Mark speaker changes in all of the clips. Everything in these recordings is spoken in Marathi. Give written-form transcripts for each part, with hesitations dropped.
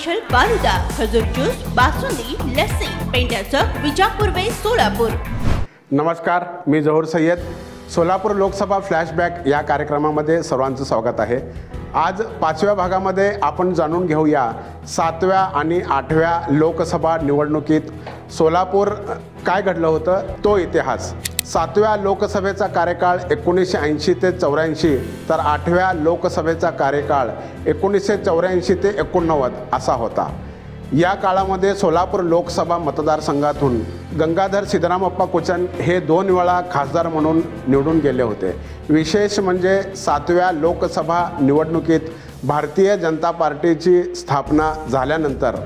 Speaker 1: स्पेशल फालुदा, खजूर ज्यूस, बासुंदी, लस्सी, पेंड्याचं विजापूर वे सोलापूर।
Speaker 2: नमस्कार, मी जहूर सय्यद। सोलापूर लोकसभा फ्लॅशबॅक या कार्यक्रमामध्ये सर्वांचं स्वागत आहे। आज 5व्या भागामध्ये आपण जाणून घेऊया 7व्या आणि 8व्या लोकसभा निवडणुकीत सोलापूर काय घडलं होतं तो इतिहास। 7व्या लोकसभेचा कार्यकाळ 1980 ते 84 तर 8व्या लोकसभेचा कार्यकाळ 1984 ते 89 असा होता। या काळामध्ये सोलापूर लोकसभा मतदारसंघातून गंगाधर सिद्धरामप्पा कुचन हे 2 वेळा खासदार म्हणून निवडून गेले होते। विशेष म्हणजे 7व्या लोकसभा निवडणुकीत भारतीय जनता पार्टीची स्थापना झाल्यानंतर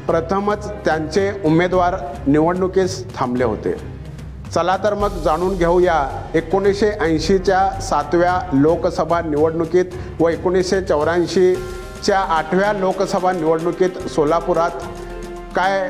Speaker 2: प्रथमच त्यांचे उमेदवार निवडणुकीस थांबले होते। चला तर मग जाणून घेऊया 1980च्या 7व्या लोकसभा निवडणुकीत व 1984च्या 8व्या लोकसभा निवडणुकीत सोलापुरात काय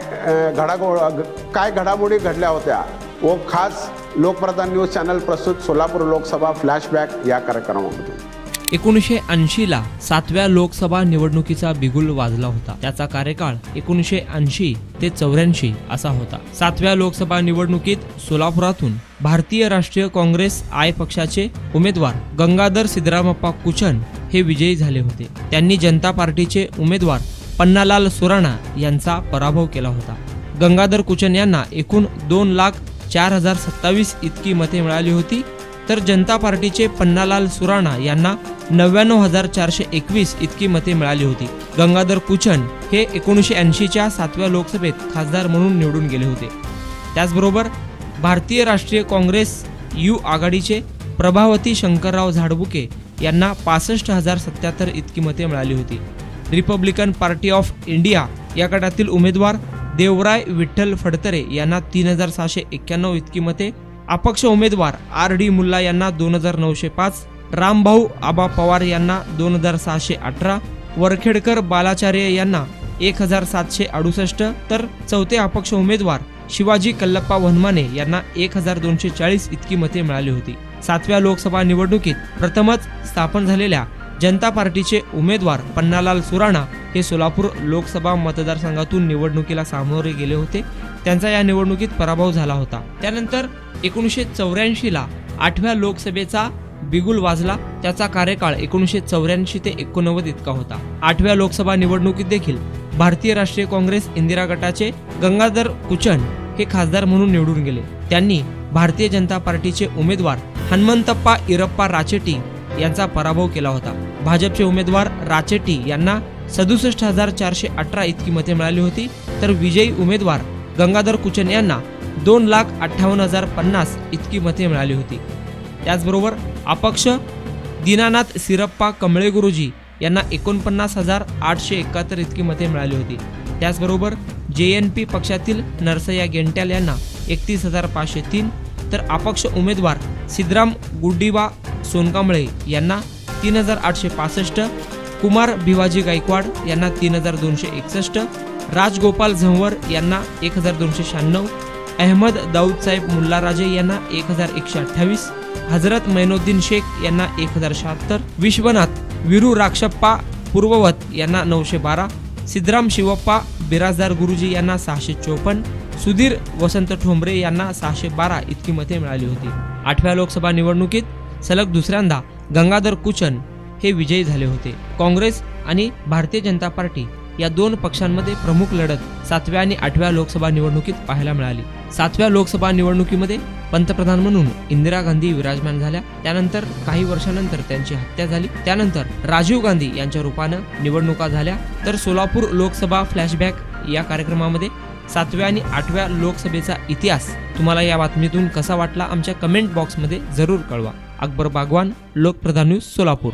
Speaker 2: घडामोडी घडल्या होत्या व खास लोकप्रधान न्यूज चॅनल प्रस्तुत सोलापूर लोकसभा फ्लॅशबॅक या कार्यक्रमामधून
Speaker 3: 1980ला 7व्या लोकसभा निवडणुकीचा बिगुल वाजला होता। त्याचा कार्यकाळ 1980 ते 84 असा होता। 7व्या लोकसभा निवडणुकीत सोलापुरातून भारतीय राष्ट्रीय काँग्रेस आय पक्षाचे उमेदवार गंगाधर सिद्धरामप्पा कुचन हे विजयी झाले होते। त्यांनी जनता पार्टीचे उमेदवार पन्नालाल सुराणा यांचा पराभव केला होता। गंगाधर कुचन यांना एकूण 2,04,027 इतकी मते मिळाली होती, तर जनता पार्टीचे पन्नालाल सुराणा यांना 99,421 इतकी मते मिळाली होती। गंगाधर कुचन हे 1980च्या 7व्या लोकसभेत खासदार म्हणून निवडून गेले होते। त्याचबरोबर भारतीय राष्ट्रीय काँग्रेस यू आघाडीचे प्रभावती शंकरराव झाडबुके यांना 65,077 इतकी मते मिळाली होती। रिपब्लिकन पार्टी ऑफ इंडिया या गटातील उमेदवार देवराय विठ्ठल फडतरे यांना 3,691 इतकी मते, अपक्ष उमेदवार RD मुल्ला यांना 2,905, रामभाऊ आबा पवार यांना 2,618, वरखेडकर बालाचार्य यांना 1,768, तर चौथे अपक्ष उमेदवार शिवाजी कल्लप्पा वनमाने यांना 1,240 इतकी मते मिळाली होती। 7व्या लोकसभा निवडणुकीत प्रथमच स्थापन झालेल्या जनता पार्टीचे उमेदवार पन्नालाल सुराणा हे सोलापूर लोकसभा मतदारसंघातून निवडणुकीला सामोरे गेले होते। त्यांचा या निवडणुकीत पराभव झाला होता। त्यानंतर 1984ला 8व्या लोकसभेचा बिगुल वाजला। त्याचा कार्यकाळ 1984 ते 89 इतका होता। 8व्या लोकसभा निवडणुकीत देखील भारतीय राष्ट्रीय काँग्रेस इंदिरा गटाचे गंगाधर कुचन हे खासदार म्हणून निवडून गेले। त्यांनी भारतीय जनता पार्टीचे उमेदवार हनुमंतप्पा इरप्पा राचेटी यांचा पराभव केला होता। भाजपचे उमेदवार राचेटी यांना 67,418 इतकी मते मिळाली होती, तर विजयी उमेदवार गंगाधर कुचन यांना 2,58,050 इतकी मते मिळाली होती। त्याचबरोबर अपक्ष दीनानाथ सिरप्पा कमळे गुरुजी यांना 49,871 इतकी मते मिळाली होती। त्याचबरोबर JNP पक्षातील नरसय्या गेंट्याल यांना 31,503, तर अपक्ष उमेदवार सिद्धराम गुड्डीबा सोनकांबळे यांना 3,865, कुमार भिवाजी गायकवाड यांना 3,261, राजगोपाल झंवर यांना 1,296, अहमद दाऊद साहेब मुल्लाराजे यांना 1,128, हजरत मैनुद्दीन शेख यांना 1,076, विश्वनाथ विरुराक्षप्पा पूर्ववत यांना 912, सिद्धराम शिवप्पा बिराजदार गुरुजी यांना 654, सुधीर वसंत ठोंबरे यांना 612 इतकी मते मिळाली होती। 8व्या लोकसभा निवडणुकीत सलग दुसऱ्यांदा गंगाधर कुचन हे विजयी झाले होते। काँग्रेस आणि भारतीय जनता पार्टी या 2 पक्षांमध्ये प्रमुख लढत 7व्या आणि 8व्या लोकसभा निवडणुकीत पाहायला मिळाली। 7व्या लोकसभा निवडणुकीमध्ये पंतप्रधान म्हणून इंदिरा गांधी विराजमान झाल्या। त्यानंतर काही वर्षानंतर त्यांची हत्या झाली। त्यानंतर राजीव गांधी यांच्या रूपानं निवडणुका झाल्या। तर सोलापूर लोकसभा फ्लॅशबॅक या कार्यक्रमामध्ये 7व्या आणि 8व्या लोकसभेचा इतिहास तुम्हाला या बातमीतून कसा वाटला आमच्या कमेंट बॉक्समध्ये जरूर कळवा। अकबर बागवान, लोकप्रधान न्यूज, सोलापूर।